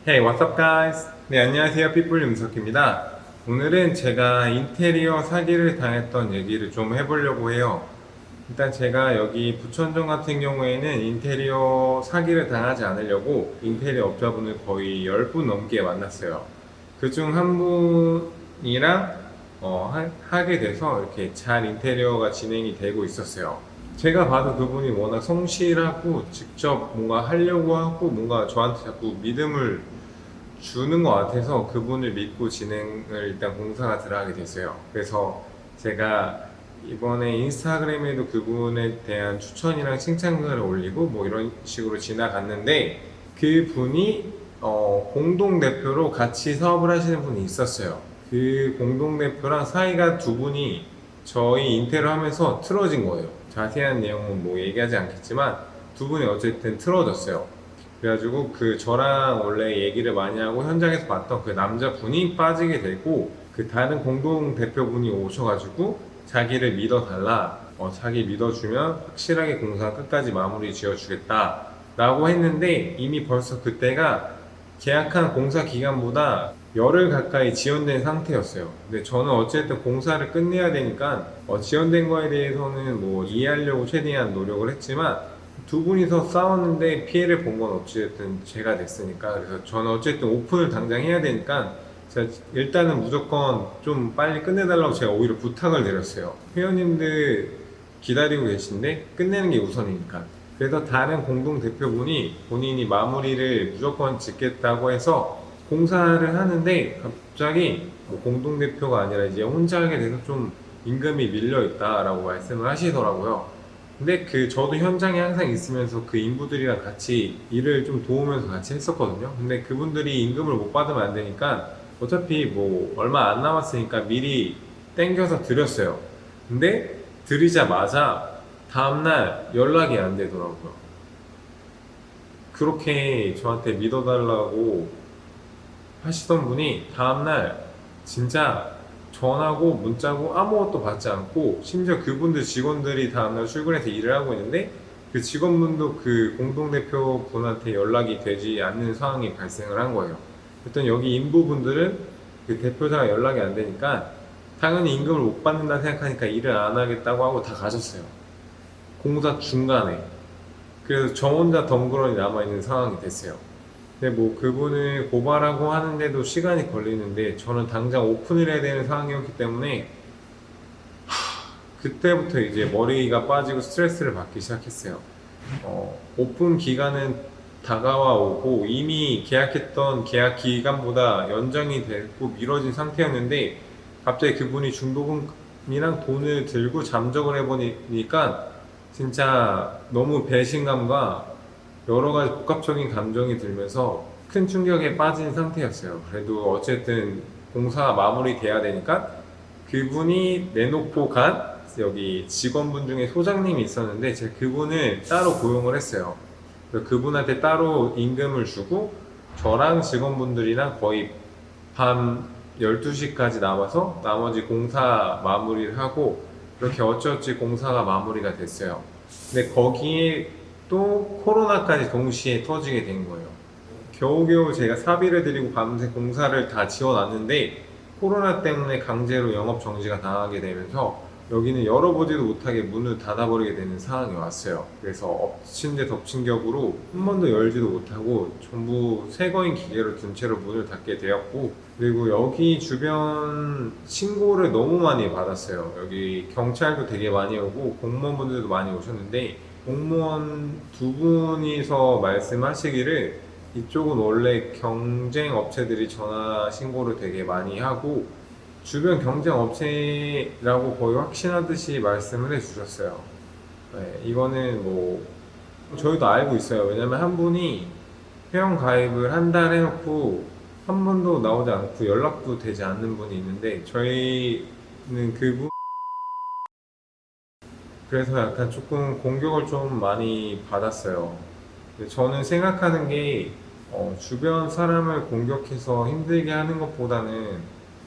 Hey, what's up, guys? 네, 안녕하세요. 삐뿔 윤석입니다. 오늘은 제가 인테리어 사기를 당했던 얘기를 좀 해보려고 해요. 일단 제가 여기 부천점 같은 경우에는 인테리어 사기를 당하지 않으려고 인테리어 업자분을 거의 10분 넘게 만났어요. 그중 한 분이랑 하게 돼서 이렇게 잘 인테리어가 진행이 되고 있었어요. 제가 봐도 그분이 워낙 성실하고 직접 뭔가 하려고 하고 뭔가 저한테 자꾸 믿음을 주는 것 같아서 그분을 믿고 진행을 일단 공사가 들어가게 됐어요. 그래서 제가 이번에 인스타그램에도 그분에 대한 추천이랑 칭찬글을 올리고 뭐 이런 식으로 지나갔는데 그분이 공동대표로 같이 사업을 하시는 분이 있었어요. 그 공동대표랑 사이가 두 분이 저희 인테리어 하면서 틀어진 거예요. 자세한 내용은 뭐 얘기하지 않겠지만 두 분이 어쨌든 틀어졌어요. 그래가지고 그 저랑 원래 얘기를 많이 하고 현장에서 봤던 그 남자분이 빠지게 되고 그 다른 공동 대표분이 오셔가지고 자기를 믿어달라, 자기 믿어주면 확실하게 공사 끝까지 마무리 지어주겠다 라고 했는데 이미 벌써 그때가 계약한 공사 기간보다 열흘 가까이 지연된 상태였어요. 근데 저는 어쨌든 공사를 끝내야 되니까 지연된 거에 대해서는 뭐 이해하려고 최대한 노력을 했지만 두 분이서 싸웠는데 피해를 본 건 어쨌든 제가 됐으니까 그래서 저는 어쨌든 오픈을 당장 해야 되니까 제가 일단은 무조건 좀 빨리 끝내달라고 제가 오히려 부탁을 드렸어요. 회원님들 기다리고 계신데 끝내는 게 우선이니까. 그래서 다른 공동 대표분이 본인이 마무리를 무조건 짓겠다고 해서 공사를 하는데 갑자기 뭐 공동 대표가 아니라 이제 혼자 하게 돼서 좀 임금이 밀려 있다라고 말씀을 하시더라고요. 근데 그 저도 현장에 항상 있으면서 그 인부들이랑 같이 일을 좀 도우면서 같이 했었거든요. 근데 그분들이 임금을 못 받으면 안 되니까 어차피 뭐 얼마 안 남았으니까 미리 땡겨서 드렸어요. 근데 드리자마자 다음날 연락이 안 되더라고요. 그렇게 저한테 믿어달라고 하시던 분이 다음날 진짜 전화고 문자고 아무것도 받지 않고 심지어 그분들 직원들이 다음날 출근해서 일을 하고 있는데 그 직원분도 그 공동대표 분한테 연락이 되지 않는 상황이 발생을 한 거예요. 일단 여기 인부분들은 그 대표자가 연락이 안 되니까 당연히 임금을 못 받는다 생각하니까 일을 안 하겠다고 하고 다 가셨어요. 공사 중간에. 그래서 저 혼자 덩그러니 남아있는 상황이 됐어요. 근데 뭐 그분을 고발하고 하는데도 시간이 걸리는데 저는 당장 오픈을 해야 되는 상황이었기 때문에 그때부터 이제 머리가 빠지고 스트레스를 받기 시작했어요. 오픈 기간은 다가와 오고 이미 계약했던 계약 기간보다 연장이 됐고 미뤄진 상태였는데 갑자기 그분이 중도금이랑 돈을 들고 잠적을 해버리니까 진짜 너무 배신감과 여러 가지 복합적인 감정이 들면서 큰 충격에 빠진 상태였어요. 그래도 어쨌든 공사 마무리 돼야 되니까 그분이 내놓고 간 여기 직원분 중에 소장님이 있었는데 제가 그분을 따로 고용을 했어요. 그래서 그분한테 따로 임금을 주고 저랑 직원분들이랑 거의 밤 12시까지 남아서 나머지 공사 마무리를 하고 그렇게 어찌어찌 공사가 마무리가 됐어요. 근데 거기에 또 코로나까지 동시에 터지게 된 거예요. 겨우겨우 제가 사비를 드리고 밤새 공사를 다 지어놨는데 코로나 때문에 강제로 영업 정지가 당하게 되면서 여기는 열어보지도 못하게 문을 닫아버리게 되는 상황이 왔어요. 그래서 엎친 데 덮친 격으로 한 번도 열지도 못하고 전부 새거인 기계로 둔 채로 문을 닫게 되었고 그리고 여기 주변 신고를 너무 많이 받았어요. 여기 경찰도 되게 많이 오고 공무원분들도 많이 오셨는데 공무원 두 분이서 말씀하시기를 이쪽은 원래 경쟁 업체들이 전화 신고를 되게 많이 하고 주변 경쟁 업체라고 거의 확신하듯이 말씀을 해주셨어요. 네, 이거는 뭐 저희도 알고 있어요. 왜냐면 한 분이 회원 가입을 한 달 해놓고 한 번도 나오지 않고 연락도 되지 않는 분이 있는데 저희는 그분 그래서 약간 조금 공격을 좀 많이 받았어요. 근데 저는 생각하는 게 주변 사람을 공격해서 힘들게 하는 것보다는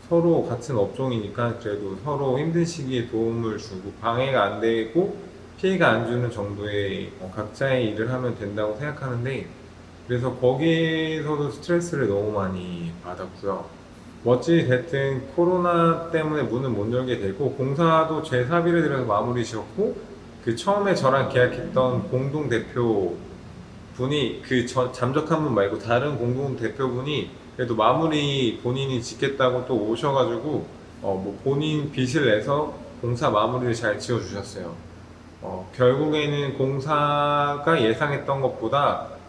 서로 같은 업종이니까 그래도 서로 힘든 시기에 도움을 주고 방해가 안 되고 피해가 안 주는 정도의 각자의 일을 하면 된다고 생각하는데 그래서 거기에서도 스트레스를 너무 많이 받았고요. 어찌 됐든 코로나 때문에 문을 못 열게 되고 공사도 제 사비를 들여서 마무리 지었고 그 처음에 저랑 계약했던 공동 대표 분이 잠적한 분 말고 다른 공동 대표분이 그래도 마무리 본인이 짓겠다고 또 오셔가지고 뭐 본인 빚을 내서 공사 마무리를 잘 지어주셨어요. 결국에는 공사가 예상했던 것보다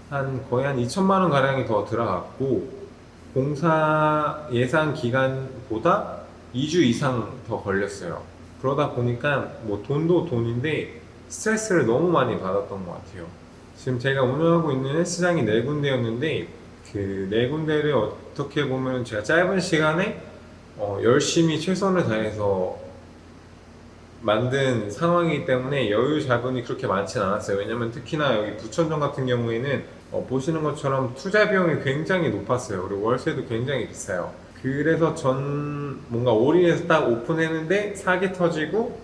거의 한 2천만 원 가량이 더 들어갔고 공사 예상 기간보다 2주 이상 더 걸렸어요. 그러다 보니까 뭐 돈도 돈인데 스트레스를 너무 많이 받았던 것 같아요. 지금 제가 운영하고 있는 헬스장이 네 군데였는데 그 네 군데를 어떻게 보면 제가 짧은 시간에 열심히 최선을 다해서 만든 상황이기 때문에 여유 자금이 그렇게 많진 않았어요. 왜냐면 특히나 여기 부천점 같은 경우에는 보시는 것처럼 투자 비용이 굉장히 높았어요. 그리고 월세도 굉장히 비싸요. 그래서 전 뭔가 올인해서 딱 오픈했는데 사기 터지고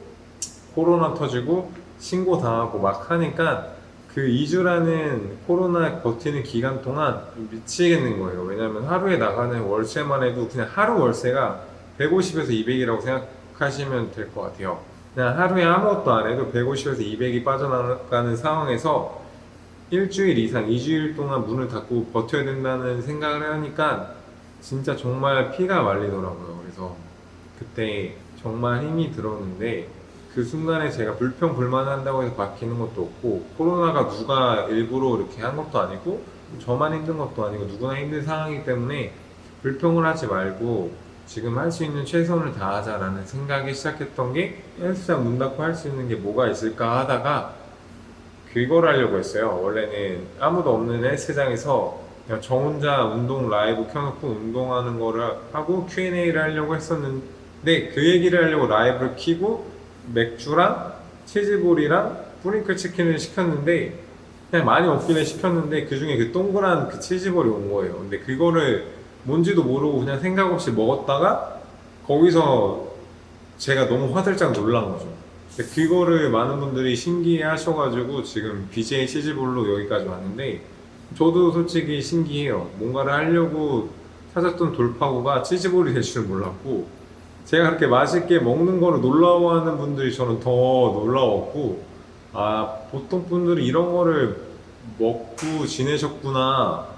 코로나 터지고 신고 당하고 막 하니까 그 2주라는 코로나 버티는 기간 동안 미치겠는 거예요. 왜냐면 하루에 나가는 월세만 해도 그냥 하루 월세가 150에서 200이라고 생각하시면 될 것 같아요. 그냥 하루에 아무것도 안 해도 150에서 200이 빠져나가는 상황에서 일주일 이상, 2주일 동안 문을 닫고 버텨야 된다는 생각을 하니까 진짜 정말 피가 말리더라고요. 그래서 그때 정말 힘이 들었는데 그 순간에 제가 불평불만한다고 해서 바뀌는 것도 없고 코로나가 누가 일부러 이렇게 한 것도 아니고 저만 힘든 것도 아니고 누구나 힘든 상황이기 때문에 불평을 하지 말고 지금 할 수 있는 최선을 다하자라는 생각이 시작했던 게 헬스장 문 닫고 할 수 있는 게 뭐가 있을까 하다가 그걸 하려고 했어요. 원래는 아무도 없는 헬스장에서 그냥 저 혼자 운동 라이브 켜놓고 운동하는 거를 하고 Q&A를 하려고 했었는데 그 얘기를 하려고 라이브를 켜고 맥주랑 치즈볼이랑 뿌링클 치킨을 시켰는데 그냥 많이 없길래 시켰는데 그 중에 그 동그란 그 치즈볼이 온 거예요. 근데 그거를 뭔지도 모르고 그냥 생각 없이 먹었다가 거기서 제가 너무 화들짝 놀란 거죠. 근데 그거를 많은 분들이 신기해 하셔가지고 지금 BJ 치즈볼로 여기까지 왔는데 저도 솔직히 신기해요. 뭔가를 하려고 찾았던 돌파구가 치즈볼이 될 줄 몰랐고 제가 그렇게 맛있게 먹는 거를 놀라워하는 분들이 저는 더 놀라웠고 보통 분들이 이런 거를 먹고 지내셨구나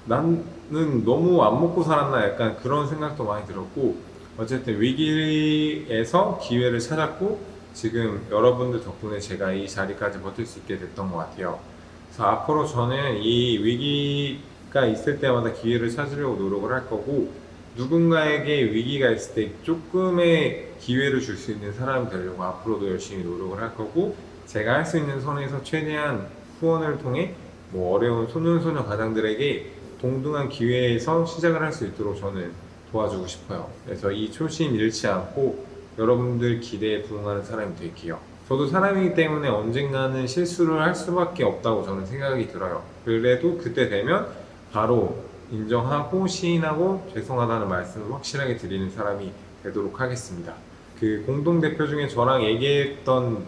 나는 너무 안 먹고 살았나 약간 그런 생각도 많이 들었고 어쨌든 위기에서 기회를 찾았고 지금 여러분들 덕분에 제가 이 자리까지 버틸 수 있게 됐던 것 같아요. 그래서 앞으로 저는 이 위기가 있을 때마다 기회를 찾으려고 노력을 할 거고 누군가에게 위기가 있을 때 조금의 기회를 줄 수 있는 사람이 되려고 앞으로도 열심히 노력을 할 거고 제가 할 수 있는 선에서 최대한 후원을 통해 뭐 어려운 소년소녀 가장들에게 동등한 기회에서 시작을 할 수 있도록 저는 도와주고 싶어요. 그래서 이 초심 잃지 않고 여러분들 기대에 부응하는 사람이 될게요. 저도 사람이기 때문에 언젠가는 실수를 할 수밖에 없다고 저는 생각이 들어요. 그래도 그때 되면 바로 인정하고 시인하고 죄송하다는 말씀을 확실하게 드리는 사람이 되도록 하겠습니다. 그 공동대표 중에 저랑 얘기했던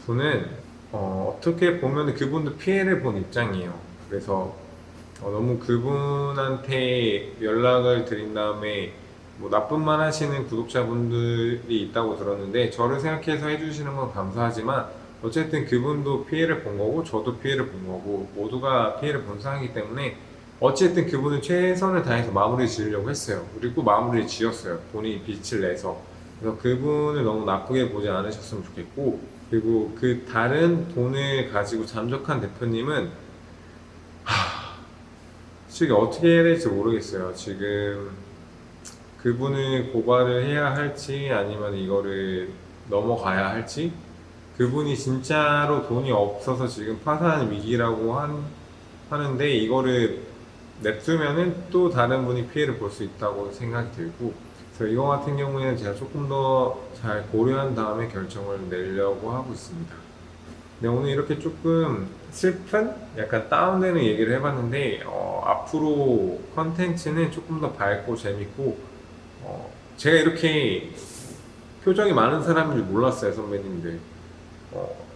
분은 어떻게 보면 그분도 피해를 본 입장이에요. 그래서 너무 그분한테 연락을 드린 다음에 뭐 나쁜 말 하시는 구독자분들이 있다고 들었는데 저를 생각해서 해주시는 건 감사하지만 어쨌든 그분도 피해를 본 거고 저도 피해를 본 거고 모두가 피해를 본 상황이기 때문에 어쨌든 그분은 최선을 다해서 마무리 지으려고 했어요. 그리고 마무리를 지었어요. 본인이 빚을 내서. 그래서 그분을 너무 나쁘게 보지 않으셨으면 좋겠고 그리고 그 다른 돈을 가지고 잠적한 대표님은 솔직히 어떻게 해야 될지 모르겠어요. 지금 그분을 고발을 해야 할지 아니면 이거를 넘어가야 할지 그분이 진짜로 돈이 없어서 지금 파산 위기라고 하는데 이거를 냅두면은 또 다른 분이 피해를 볼 수 있다고 생각이 들고 그래서 이거 같은 경우에는 제가 조금 더 잘 고려한 다음에 결정을 내려고 하고 있습니다. 네, 오늘 이렇게 조금 슬픈 약간 다운되는 얘기를 해봤는데 앞으로 컨텐츠는 조금 더 밝고 재밌고 제가 이렇게 표정이 많은 사람인 줄 몰랐어요. 선배님들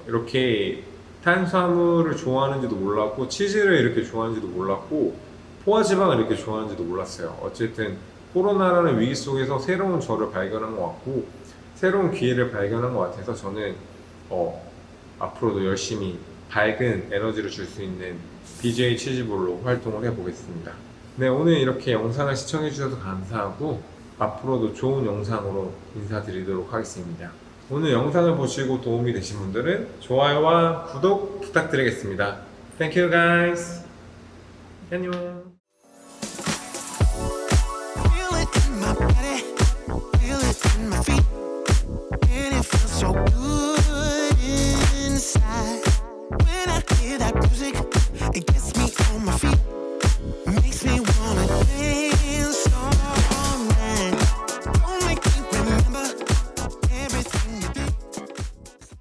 이렇게 탄수화물을 좋아하는지도 몰랐고 치즈를 이렇게 좋아하는지도 몰랐고 포화지방을 이렇게 좋아하는지도 몰랐어요. 어쨌든 코로나라는 위기 속에서 새로운 저를 발견한 것 같고 새로운 기회를 발견한 것 같아서 저는 앞으로도 열심히 밝은 에너지를 줄 수 있는 BJ 치즈볼로 활동을 해보겠습니다. 네, 오늘 이렇게 영상을 시청해 주셔서 감사하고 앞으로도 좋은 영상으로 인사드리도록 하겠습니다. 오늘 영상을 보시고 도움이 되신 분들은 좋아요와 구독 부탁드리겠습니다. Thank you guys. 안녕. Feel it in my body, feel it in my feet, and it feels so good.